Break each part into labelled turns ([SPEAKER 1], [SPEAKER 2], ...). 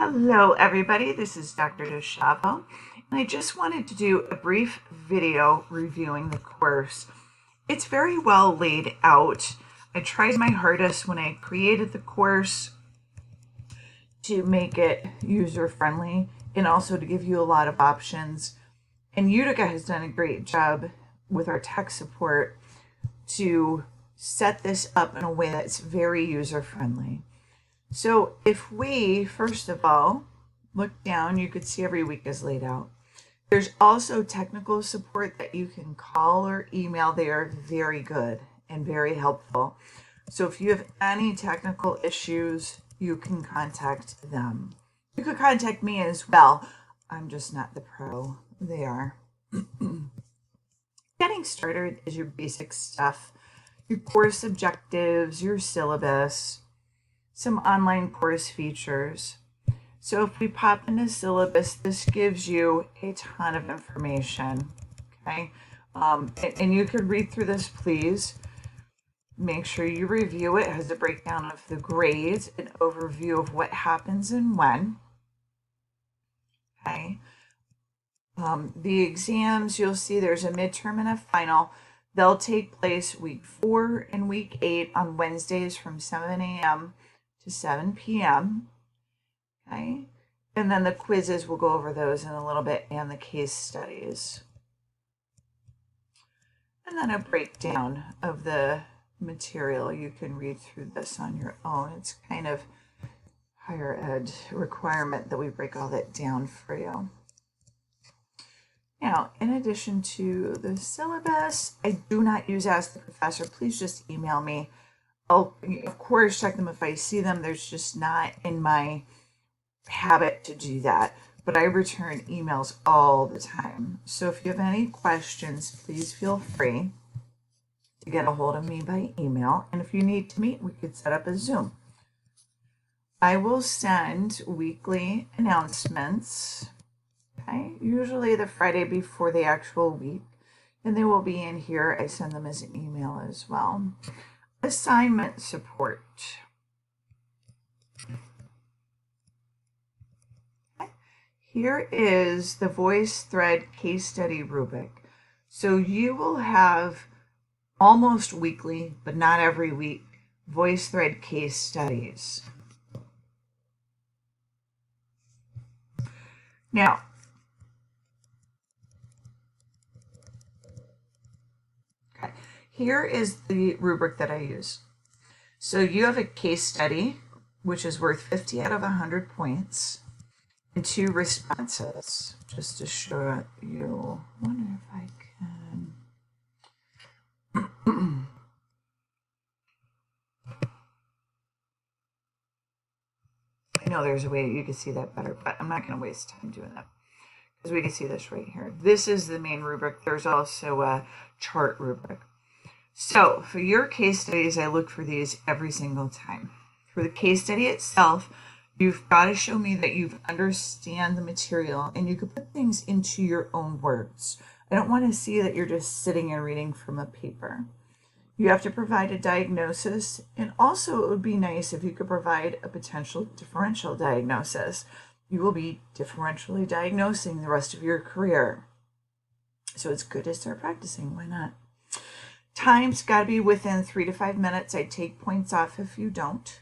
[SPEAKER 1] Hello, everybody. This is Dr. DeShavo, and I just wanted to do a brief video reviewing the course. It's very well laid out. I tried my hardest when I created the course to make it user-friendly and also to give you a lot of options. And Utica has done a great job with our tech support to set this up in a way that's very user-friendly. So if we, first of all, look down, you could see every week is laid out. There's also technical support that you can call or email. They are very good and very helpful. So if you have any technical issues, you can contact them. You could contact me as well. I'm just not the pro. They are. Getting started is your basic stuff, your course objectives, your syllabus, some online course features. So if we pop into syllabus, this gives you a ton of information, okay? And you could read through this, please. Make sure you review it. It has a breakdown of the grades, an overview of what happens and when, okay? The exams, you'll see there's a midterm and a final. They'll take place week 4 and week 8 on Wednesdays from 7 a.m. to 7 p.m. Okay, and then the quizzes, we'll go over those in a little bit, and the case studies. And then a breakdown of the material. You can read through this on your own. It's kind of higher ed requirement that we break all that down for you. Now, in addition to the syllabus, I do not use Ask the Professor. Please just email me. I'll, of course, check them if I see them. There's just not in my habit to do that. But I return emails all the time. So if you have any questions, please feel free to get a hold of me by email. And if you need to meet, we could set up a Zoom. I will send weekly announcements, okay, usually the Friday before the actual week. And they will be in here. I send them as an email as well. Assignment support. Okay. Here is the VoiceThread case study rubric. So you will have almost weekly, but not every week, VoiceThread case studies. Now, here is the rubric that I use. So you have a case study, which is worth 50 out of 100 points, and 2 responses. Just to show you, I wonder if I can. I know there's a way you can see that better, but I'm not going to waste time doing that because we can see this right here. This is the main rubric. There's also a chart rubric. So for your case studies, I look for these every single time. For the case study itself, you've got to show me that you understand the material and you can put things into your own words. I don't want to see that you're just sitting and reading from a paper. You have to provide a diagnosis, and also it would be nice if you could provide a potential differential diagnosis. You will be differentially diagnosing the rest of your career. So it's good to start practicing. Why not? Time's got to be within 3 to 5 minutes. I take points off if you don't.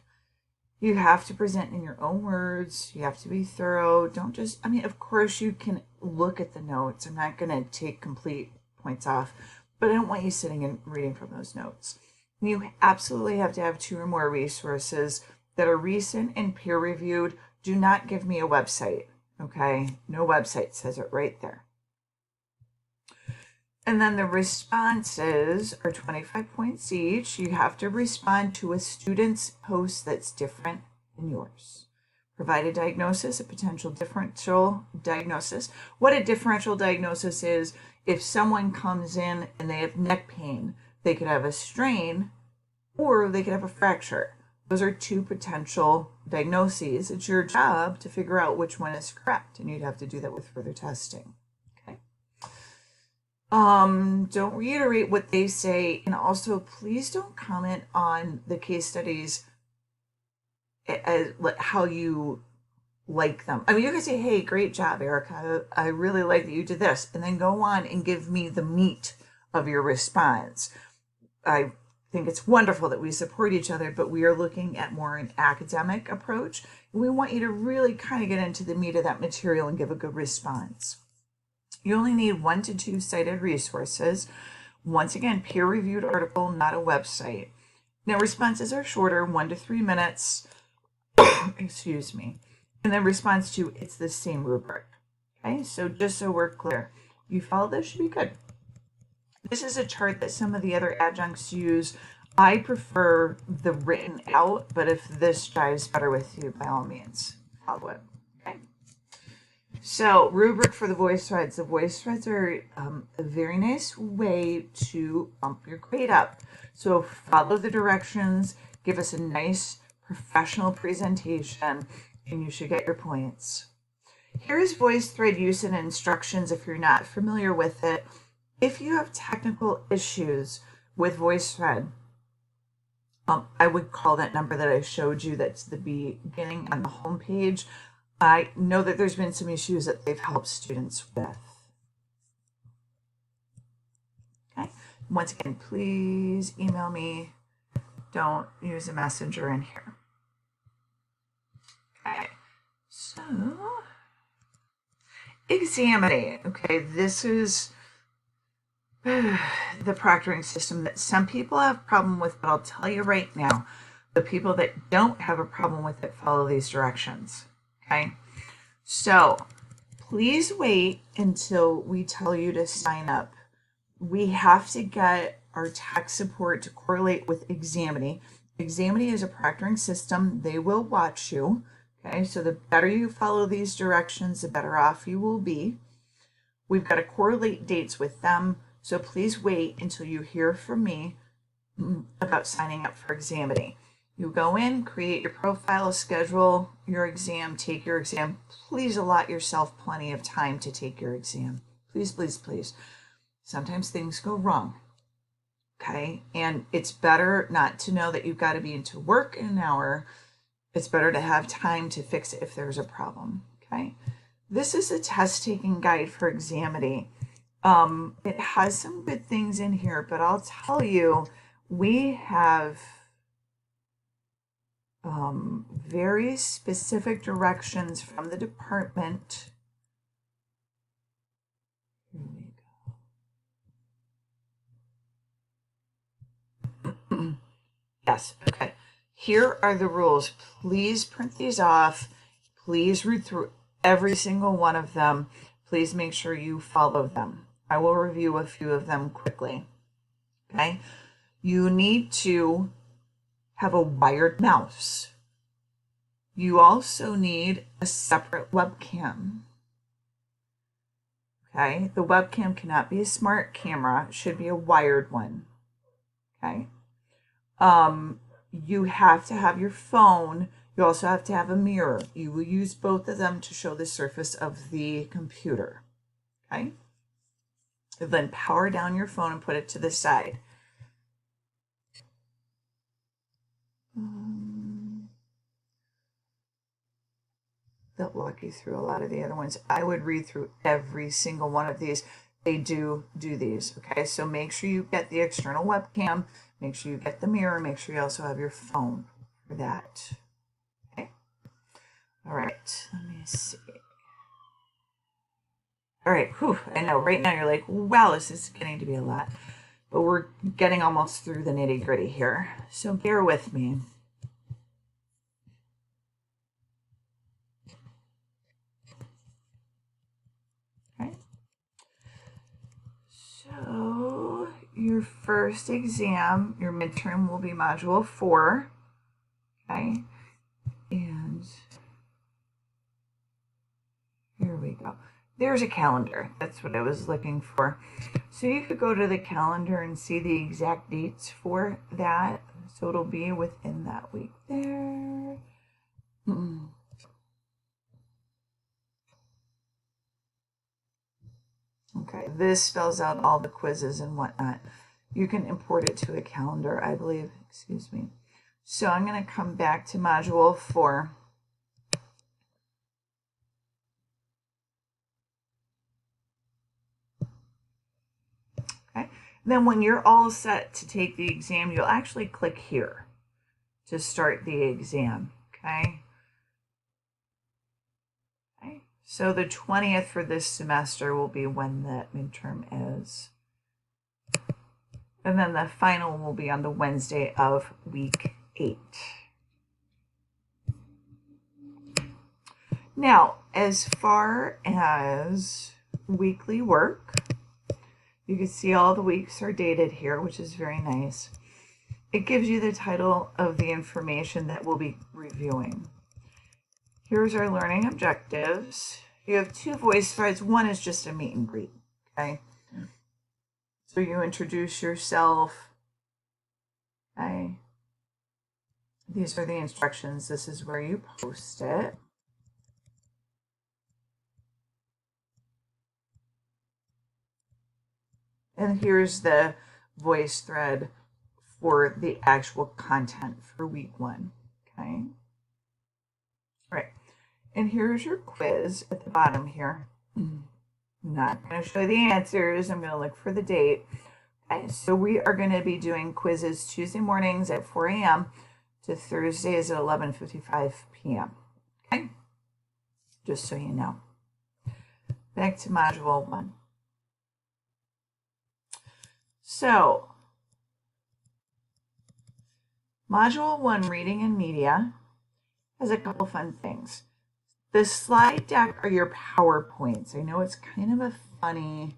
[SPEAKER 1] You have to present in your own words. You have to be thorough. Don't just, of course you can look at the notes. I'm not going to take complete points off, but I don't want you sitting and reading from those notes. You absolutely have to have 2 or more resources that are recent and peer-reviewed. Do not give me a website, okay? No website, says it right there. And then the responses are 25 points each. You have to respond to a student's post that's different than yours. Provide a diagnosis, a potential differential diagnosis. What a differential diagnosis is, if someone comes in and they have neck pain, they could have a strain or they could have a fracture. Those are 2 potential diagnoses. It's your job to figure out which one is correct, and you'd have to do that with further testing. Don't reiterate what they say, and also please don't comment on the case studies as how you like them. I mean, you can say, hey, great job, Erica. I really like that you did this. And then go on and give me the meat of your response. I think it's wonderful that we support each other, but we are looking at more an academic approach. And we want you to really kind of get into the meat of that material and give a good response. You only need 1 to 2 cited resources. Once again, peer-reviewed article, not a website. Now, responses are shorter, 1 to 3 minutes. Excuse me. And then response to, it's the same rubric. Okay, so just so we're clear, you follow this, should be good. This is a chart that some of the other adjuncts use. I prefer the written out, but if this jives better with you, by all means, follow it. Okay. So, rubric for the voice threads. The voice threads are a very nice way to bump your grade up. So, follow the directions, give us a nice professional presentation, and you should get your points. Here's voice thread use and instructions if you're not familiar with it. If you have technical issues with VoiceThread, I would call that number that I showed you that's the beginning on the home page. I know that there's been some issues that they've helped students with. Okay. Once again, please email me. Don't use a messenger in here. Okay. So, examining. Okay, this is the proctoring system that some people have a problem with, but I'll tell you right now, the people that don't have a problem with it follow these directions. Okay, so please wait until we tell you to sign up. We have to get our tech support to correlate with Examity. Examity is a proctoring system. They will watch you. Okay, so the better you follow these directions, the better off you will be. We've got to correlate dates with them. So please wait until you hear from me about signing up for Examity. You go in, create your profile, schedule your exam, take your exam. Please allot yourself plenty of time to take your exam. Please, please, please. Sometimes things go wrong. Okay, and it's better not to know that you've got to be into work in an hour. It's better to have time to fix it if there's a problem. Okay, this is a test taking guide for Examity. It has some good things in here, but I'll tell you, we have very specific directions from the department. Here we go. Yes, okay. Here are the rules. Please print these off. Please read through every single one of them. Please make sure you follow them. I will review a few of them quickly. Okay. You need to have a wired mouse. You also need a separate webcam. Okay. The webcam cannot be a smart camera. It should be a wired one. Okay. You have to have your phone. You also have to have a mirror. You will use both of them to show the surface of the computer. Okay. Then power down your phone and put it to the side. They'll walk you through a lot of the other ones. I would read through every single one of these. They do these. Okay, so make sure you get the external webcam. Make sure you get the mirror. Make sure you also have your phone for that. Okay. All right. Let me see. All right. Whew, I know. Right now you're like, wow, this is getting to be a lot. But we're getting almost through the nitty gritty here. So bear with me. Okay. So your first exam, your midterm will be module 4. Okay. And here we go. There's a calendar. That's what I was looking for. So you could go to the calendar and see the exact dates for that. So it'll be within that week there. Okay, this spells out all the quizzes and whatnot. You can import it to a calendar, I believe. Excuse me. So I'm going to come back to module 4. Then when you're all set to take the exam, you'll actually click here to start the exam, okay? Okay. So the 20th for this semester will be when that midterm is. And then the final will be on the Wednesday of week 8. Now, as far as weekly work, you can see all the weeks are dated here, which is very nice. It gives you the title of the information that we'll be reviewing. Here's our learning objectives. You have 2 voice threads. One is just a meet and greet, okay? So you introduce yourself, okay? These are the instructions. This is where you post it. And here's the voice thread for the actual content for week 1, okay? All right, and here's your quiz at the bottom here. I'm not going to show you the answers. I'm going to look for the date. Okay, so we are going to be doing quizzes Tuesday mornings at 4 a.m. to Thursdays at 11:55 p.m. Okay, just so you know. Back to Module 1. So, Module 1, Reading and Media, has a couple fun things. The slide deck are your PowerPoints. I know it's kind of a funny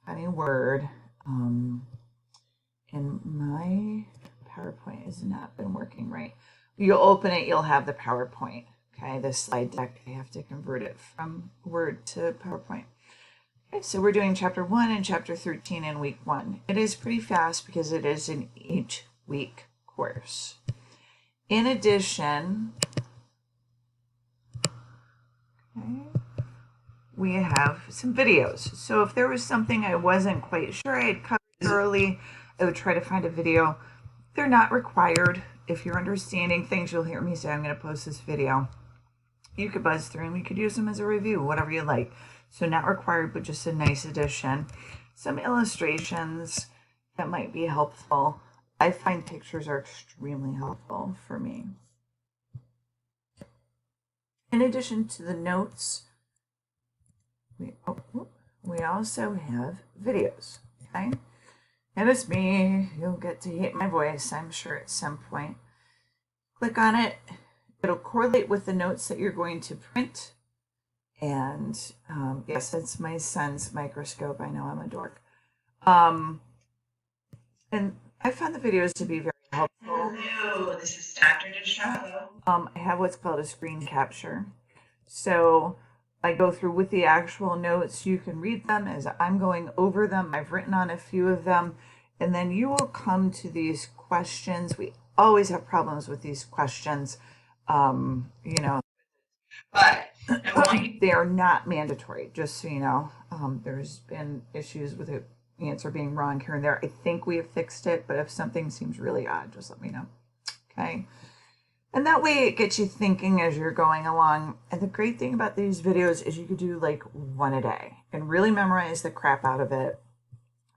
[SPEAKER 1] word. And my PowerPoint has not been working right. You'll open it, you'll have the PowerPoint. Okay, the slide deck, I have to convert it from Word to PowerPoint. Okay, so we're doing Chapter 1 and Chapter 13 in week 1. It is pretty fast because it is an 8-week course. In addition, okay, we have some videos. So if there was something I wasn't quite sure I had covered early, I would try to find a video. They're not required. If you're understanding things, you'll hear me say, I'm going to post this video. You could buzz through them. You could use them as a review, whatever you like. So not required, but just a nice addition. Some illustrations that might be helpful. I find pictures are extremely helpful for me. In addition to the notes, we also have videos, okay? And it's me. You'll get to hear my voice, I'm sure, at some point. Click on it. It'll correlate with the notes that you're going to print. And yes, it's my son's microscope. I know I'm a dork. And I found the videos to be very helpful. Hello, this is Dr. DeShadow. I have what's called a screen capture. So I go through with the actual notes. You can read them as I'm going over them. I've written on a few of them. And then you will come to these questions. We always have problems with these questions, you know. But they are not mandatory, just so you know. There's been issues with the answer being wrong here and there. I think we have fixed it, but if something seems really odd, just let me know. Okay. And that way it gets you thinking as you're going along. And the great thing about these videos is you could do like one a day and really memorize the crap out of it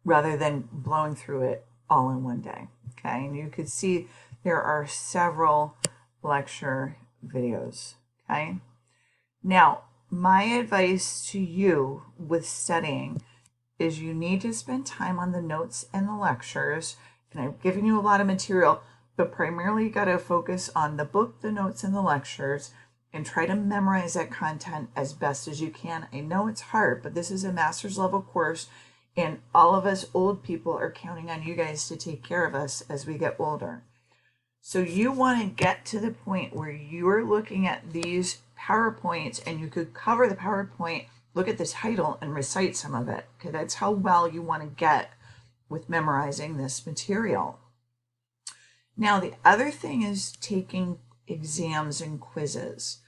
[SPEAKER 1] rather than blowing through it all in one day. Okay. And you could see there are several lecture videos. Okay. Now, my advice to you with studying is you need to spend time on the notes and the lectures. And I've given you a lot of material, but primarily you got to focus on the book, the notes, and the lectures, and try to memorize that content as best as you can. I know it's hard, but this is a master's level course, and all of us old people are counting on you guys to take care of us as we get older. So you want to get to the point where you're looking at these PowerPoints and you could cover the PowerPoint, look at the title, and recite some of it. Okay, that's how well you want to get with memorizing this material. Now, the other thing is taking exams and quizzes.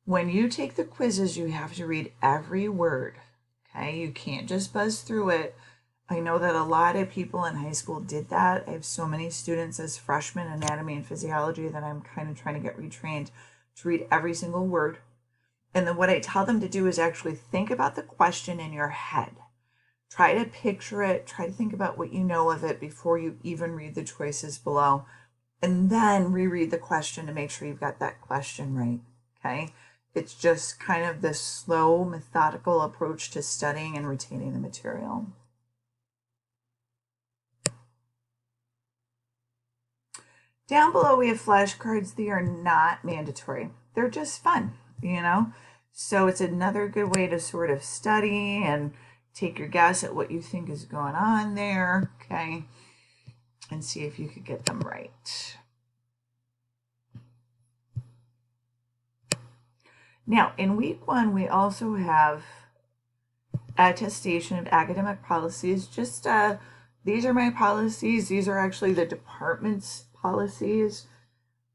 [SPEAKER 1] When you take the quizzes, you have to read every word. Okay, you can't just buzz through it. I know that a lot of people in high school did that. I have so many students as freshmen, anatomy and physiology, that I'm kind of trying to get retrained to read every single word. And then what I tell them to do is actually think about the question in your head. Try to picture it, try to think about what you know of it before you even read the choices below, and then reread the question to make sure you've got that question right, okay? It's just kind of this slow, methodical approach to studying and retaining the material. Down below we have flashcards. They are not mandatory. They're just fun, you know? So it's another good way to sort of study and take your guess at what you think is going on there, okay? And see if you could get them right. Now, in week 1, we also have attestation of academic policies. Just these are my policies. These are actually the department's policies.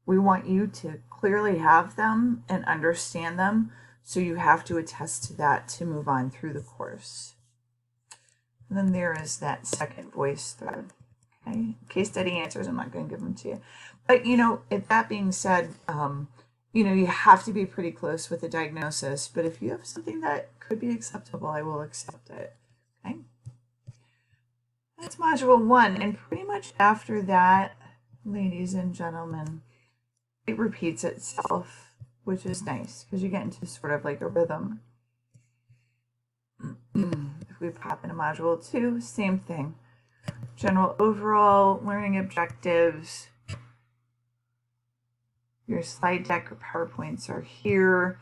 [SPEAKER 1] We want you to clearly have them and understand them, so you have to attest to that to move on through the course. And then there is that second voice thread. Okay, case study answers, I'm not going to give them to you. But, you know, that being said, you know, you have to be pretty close with the diagnosis. But if you have something that could be acceptable, I will accept it. Okay. That's module 1. And pretty much after that, ladies and gentlemen, it repeats itself, which is nice because you get into sort of like a rhythm. If we pop into module 2, same thing. General overall learning objectives. Your slide deck or PowerPoints are here.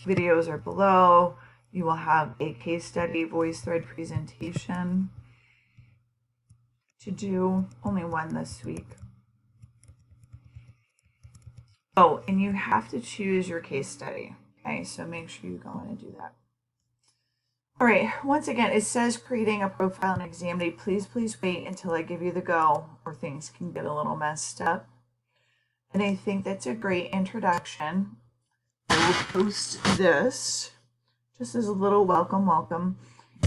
[SPEAKER 1] Videos are below. You will have a case study voice thread presentation to do. Only one this week. Oh, and you have to choose your case study. Okay, so make sure you go in and do that. All right, once again, it says creating a profile and exam day. Please wait until I give you the go, or things can get a little messed up. And I think that's a great introduction. I will post this just as a little welcome.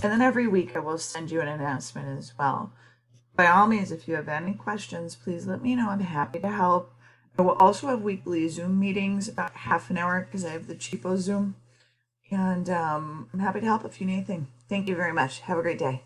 [SPEAKER 1] And then every week I will send you an announcement as well. By all means, if you have any questions, please let me know. I'm happy to help. I will also have weekly Zoom meetings, about half an hour, because I have the cheapo Zoom. And I'm happy to help if you need anything. Thank you very much. Have a great day.